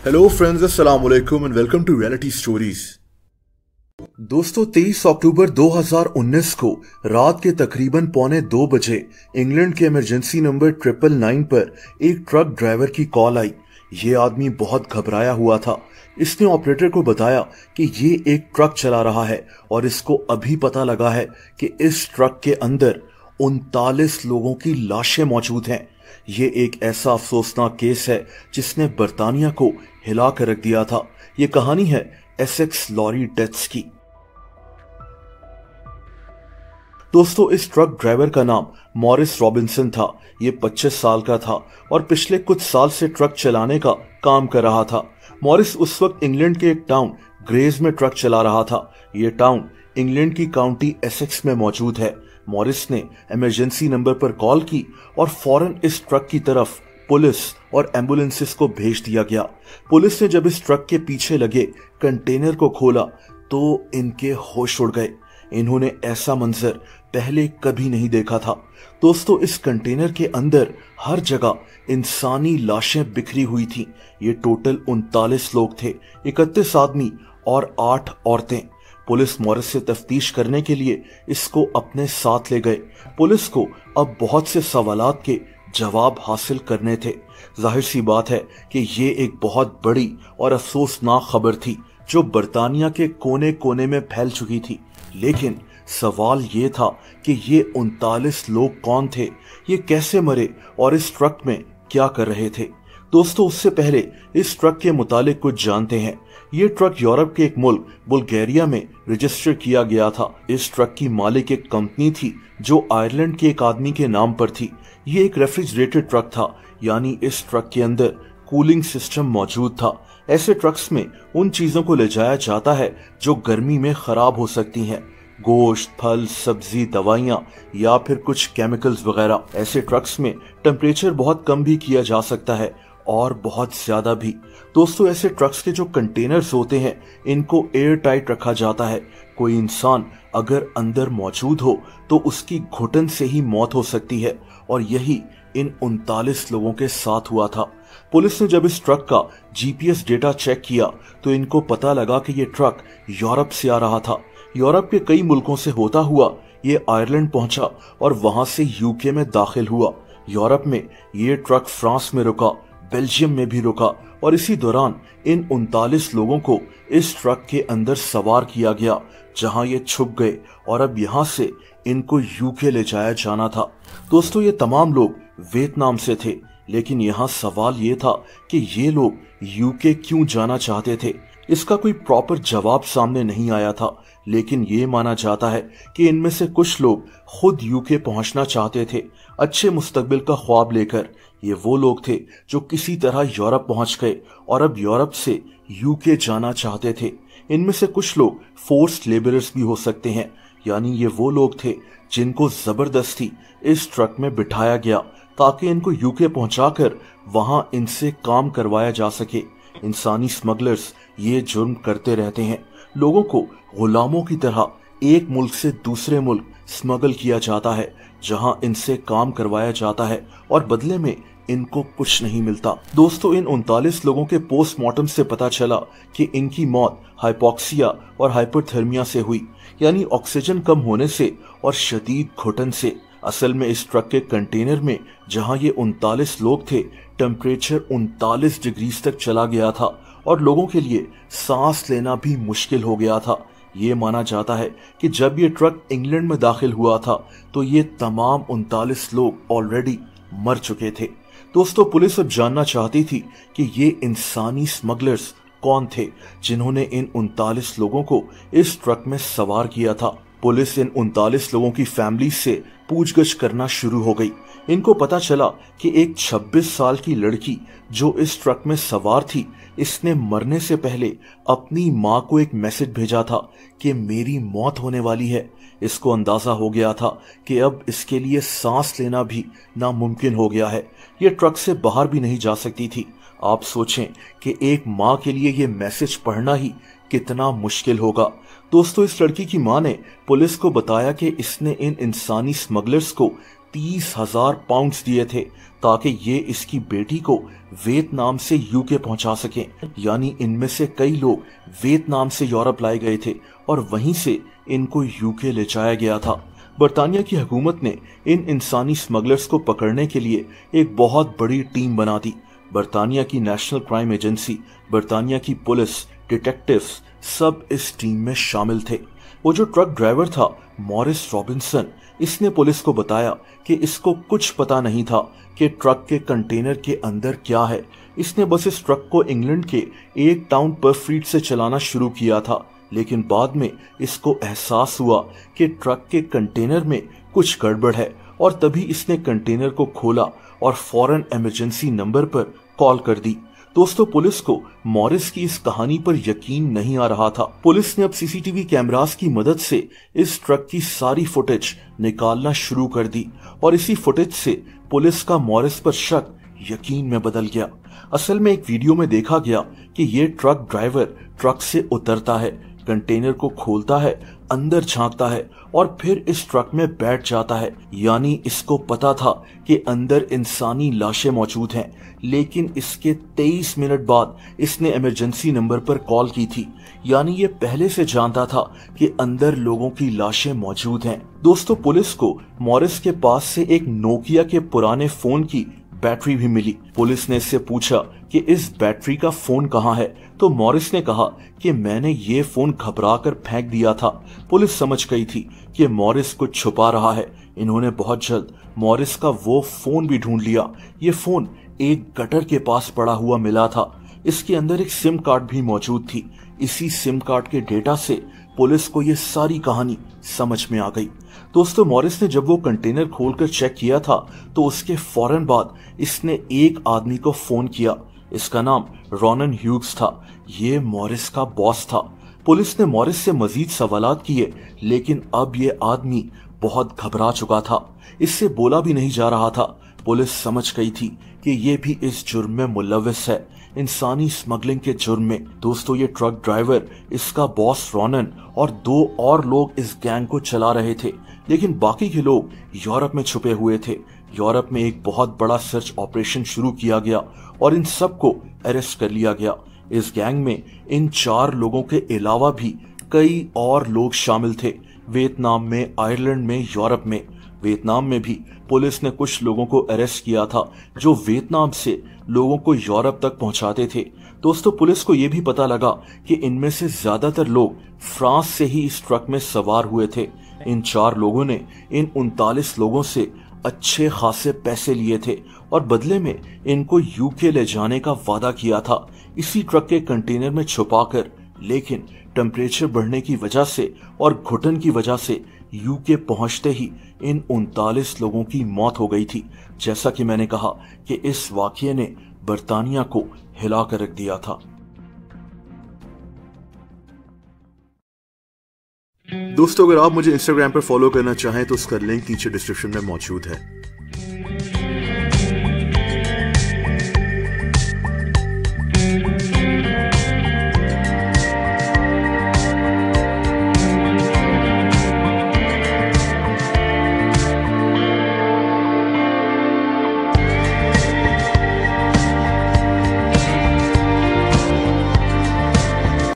Hello friends, अस्सलाम वालेकुम and welcome to reality stories. दोस्तों, 23 अक्टूबर 2019 को रात के तकरीबन 1:45 इंग्लैंड के इमरजेंसी नंबर 999 पर एक ट्रक ड्राइवर की कॉल आई। ये आदमी बहुत घबराया हुआ था। इसने ऑपरेटर को बताया कि ये एक ट्रक चला रहा है और इसको अभी पता लगा है कि इस ट्रक के अंदर 39 लोगों की लाशें मौजूद हैं। ये एक ऐसा अफसोसनाक केस है जिसने बर्तानिया को हिला कर रख दिया था। ये कहानी है एसेक्स लॉरी डेथ्स की। दोस्तों, इस ट्रक ड्राइवर का नाम मॉरिस रॉबिन्सन था। ये 25 साल का था और पिछले कुछ साल से ट्रक चलाने का काम कर रहा था। मॉरिस उस वक्त इंग्लैंड के एक टाउन ग्रेज में ट्रक चला रहा था। ये टाउन इंग्लैंड की काउंटी एसेक्स में मौजूद है। मॉरिस ने इमरजेंसी नंबर पर कॉल की और फौरन इस ट्रक की तरफ पुलिस और एम्बुलेंसेस को भेज दिया गया। पुलिस ने जब इस ट्रक के पीछे लगे कंटेनर को खोला तो इनके होश उड़ गए। इन्होंने ऐसा मंजर पहले कभी नहीं देखा था। दोस्तों, इस कंटेनर के अंदर हर जगह इंसानी लाशें बिखरी हुई थी। ये टोटल 39 लोग थे, 31 आदमी और 8 औरतें। पुलिस मॉरिस से तफ्तीश करने के लिए इसको अपने साथ ले गए। पुलिस को अब बहुत से सवालात के जवाब हासिल करने थे। जाहिर सी बात है कि ये एक बहुत बड़ी और अफसोसनाक खबर थी जो बर्तानिया के कोने कोने में फैल चुकी थी। लेकिन सवाल ये था कि ये 39 लोग कौन थे, ये कैसे मरे और इस ट्रक में क्या कर रहे थे। दोस्तों, उससे पहले इस ट्रक के मुतालिक कुछ जानते हैं। ये ट्रक यूरोप के एक मुल्क बुल्गारिया में रजिस्टर किया गया था। इस ट्रक की मालिक एक कंपनी थी जो आयरलैंड के एक आदमी के नाम पर थी। ये एक रेफ्रिजरेटेड ट्रक था, यानी इस ट्रक के अंदर कूलिंग सिस्टम मौजूद था। ऐसे ट्रक्स में उन चीजों को ले जाया जाता है जो गर्मी में खराब हो सकती हैं, गोश्त, फल, सब्जी, दवाइयाँ या फिर कुछ केमिकल्स वगैरह। ऐसे ट्रक्स में टेम्परेचर बहुत कम भी किया जा सकता है और बहुत ज्यादा भी। दोस्तों, ऐसे ट्रक्स के जो कंटेनर्स होते हैं इनको एयर टाइट रखा जाता है। कोई इंसान अगर अंदर मौजूद हो तो उसकी घुटन से ही मौत हो सकती है और यही इन 39 लोगों के साथ हुआ था। पुलिस ने जब इस ट्रक का जीपीएस डेटा चेक किया तो इनको पता लगा कि ये ट्रक यूरोप से आ रहा था। यूरोप के कई मुल्कों से होता हुआ ये आयरलैंड पहुंचा और वहां से यूके में दाखिल हुआ। यूरोप में ये ट्रक फ्रांस में रुका, बेल्जियम में भी रुका और इसी दौरान इन 39 लोगों को इस ट्रक के अंदर सवार किया गया, जहां ये छुप गए और अब यहां से इनको यूके ले जाया जाना था। दोस्तों, ये तमाम लोग वियतनाम से थे, लेकिन यहाँ सवाल ये था कि ये लोग यूके क्यों जाना चाहते थे। इसका कोई प्रॉपर जवाब सामने नहीं आया था, लेकिन ये माना जाता है कि इनमें से कुछ लोग खुद यूके पहुंचना चाहते थे, अच्छे मुस्तकबिल का ख्वाब लेकर। ये वो लोग थे जो किसी तरह यूरोप पहुंच गए और अब यूरोप से यूके जाना चाहते थे। इनमें से कुछ लोग फोर्स्ड लेबरर्स भी हो सकते हैं, यानी ये वो लोग थे जिनको जबरदस्ती इस ट्रक में बिठाया गया ताकि इनको यूके पहुंचाकर वहां इनसे काम करवाया जा सके। इंसानी स्मगलर्स ये जुर्म करते रहते हैं। लोगों को गुलामों की तरह एक मुल्क से दूसरे मुल्क स्मगल किया जाता है, जहां इनसे काम करवाया जाता है और बदले में इनको कुछ नहीं मिलता। दोस्तों, इन 39 लोगों के पोस्टमार्टम से पता चला कि इनकी मौत हाइपोक्सिया और हाइपोथर्मिया से हुई, यानी ऑक्सीजन कम होने से और शदीद घुटन से। असल में इस ट्रक के कंटेनर में जहां ये 39 लोग थे, टेम्परेचर 39 डिग्री तक चला गया था और लोगों के लिए सांस लेना भी मुश्किल हो गया था। ये माना जाता है कि जब ये ट्रक इंग्लैंड में दाखिल हुआ था तो ये तमाम 39 लोग ऑलरेडी मर चुके थे। दोस्तों, पुलिस अब जानना चाहती थी कि ये इंसानी स्मगलर्स कौन थे जिन्होंने इन 39 लोगों को इस ट्रक में सवार किया था। पुलिस इन 39 लोगों की फैमिली से पूछगछ करना शुरू हो गई। इनको पता चला कि एक 26 साल की लड़की जो इस ट्रक में सवार थी, इसने मरने से पहले अपनी मां को एक मैसेज भेजा था कि मेरी मौत होने वाली है। इसको अंदाजा हो गया था कि अब इसके लिए सांस लेना भी नामुमकिन हो गया है। ये ट्रक से बाहर भी नहीं जा सकती थी। आप सोचें कि एक मां के लिए ये मैसेज पढ़ना ही कितना मुश्किल होगा। दोस्तों, इस लड़की की मां ने पुलिस को बताया कि इसने इन इंसानी स्मगलर्स को 30,000 पाउंड्स दिए थे ताकि ये इसकी बेटी को वियतनाम से यूके पहुंचा सकें। यानी इनमें से कई लोग वियतनाम से यूरोप लाए गए थे और वहीं से इनको यूके ले जाया गया था। बर्तानिया की हुकूमत ने इन इंसानी स्मगलर्स को पकड़ने के लिए एक बहुत बड़ी टीम बना दी। बर्तानिया की नेशनल क्राइम एजेंसी, बर्तानिया की पुलिस, डिटेक्टिव्स सब इस टीम में शामिल थे। वो जो ट्रक ड्राइवर था मॉरिस रॉबिन्सन, इसने पुलिस को बताया कि इसको कुछ पता नहीं था कि ट्रक के कंटेनर के अंदर क्या है। इसने बस इस ट्रक को इंग्लैंड के एक टाउन परफ्रीट से चलाना शुरू किया था, लेकिन बाद में इसको एहसास हुआ कि ट्रक के कंटेनर में कुछ गड़बड़ है और तभी इसने कंटेनर को खोला और फौरन इमरजेंसी नंबर पर कॉल कर दी। दोस्तों, पुलिस को मॉरिस की इस कहानी पर यकीन नहीं आ रहा था। पुलिस ने अब सीसीटीवी कैमरास की मदद से इस ट्रक की सारी फुटेज निकालना शुरू कर दी और इसी फुटेज से पुलिस का मॉरिस पर शक यकीन में बदल गया। असल में एक वीडियो में देखा गया कि ये ट्रक ड्राइवर ट्रक से उतरता है, कंटेनर को खोलता है, अंदर झांकता है और फिर इस ट्रक में बैठ जाता है। यानी इसको पता था कि अंदर इंसानी लाशें मौजूद हैं, लेकिन इसके 23 मिनट बाद इसने इमरजेंसी नंबर पर कॉल की थी। यानी ये पहले से जानता था कि अंदर लोगों की लाशें मौजूद हैं। दोस्तों, पुलिस को मॉरिस के पास से एक नोकिया के पुराने फोन की बैटरी भी मिली। पुलिस ने इससे पूछा कि इस बैटरी का फोन कहाँ है, तो मॉरिस ने कहा कि मैंने ये फोन घबरा कर फेंक दिया था। पुलिस समझ गई थी कि मॉरिस कुछ छुपा रहा है। इन्होंने बहुत जल्द मॉरिस का वो फोन भी ढूंढ लिया। ये फोन एक गटर के पास पड़ा हुआ मिला था। इसके अंदर एक सिम कार्ड भी मौजूद थी। इसी सिम कार्ड के डेटा से पुलिस को ये सारी कहानी समझ में आ गई। दोस्तों, मॉरिस ने जब वो कंटेनर खोलकर चेक किया था तो उसके फौरन बाद इसने एक आदमी को फोन किया। इसका नाम रॉनन ह्यूग्स था। ये मॉरिस का बॉस था। पुलिस ने मॉरिस से मजीद सवालात किए, लेकिन अब ये आदमी बहुत घबरा चुका था। इससे बोला भी नहीं जा रहा था। पुलिस समझ गई थी कि ये भी इस जुर्म में मुलव्विस है, इंसानी स्मगलिंग के जुर्म में। दोस्तों, ये ट्रक ड्राइवर, इसका बॉस रॉनन और 2 और लोग इस गैंग को चला रहे थे, लेकिन बाकी के लोग यूरोप में छुपे हुए थे। यूरोप में एक बहुत बड़ा सर्च ऑपरेशन शुरू किया गया और इन सबको अरेस्ट कर लिया गया। इस गैंग में इन 4 लोगों के अलावा भी कई और लोग शामिल थे। वियतनाम में, आयरलैंड में, यूरोप में। वियतनाम में भी पुलिस ने कुछ लोगों को अरेस्ट किया था जो वियतनाम से लोगों को यूरोप तक पहुंचाते थे। दोस्तों, पुलिस को यह भी पता लगा कि इनमें से ज्यादातर लोग फ्रांस से ही इस ट्रक में सवार हुए थे। इन 4 लोगों ने इन 39 लोगों से अच्छे खासे पैसे लिए थे और बदले में इनको यूके ले जाने का वादा किया था, इसी ट्रक के कंटेनर में छुपाकर। लेकिन टेम्परेचर बढ़ने की वजह से और घुटन की वजह से यूके पहुंचते ही इन 39 लोगों की मौत हो गई थी। जैसा कि मैंने कहा कि इस वाकये ने बर्तानिया को हिला कर रख दिया था। दोस्तों, अगर आप मुझे इंस्टाग्राम पर फॉलो करना चाहें तो उसका लिंक नीचे डिस्क्रिप्शन में मौजूद है।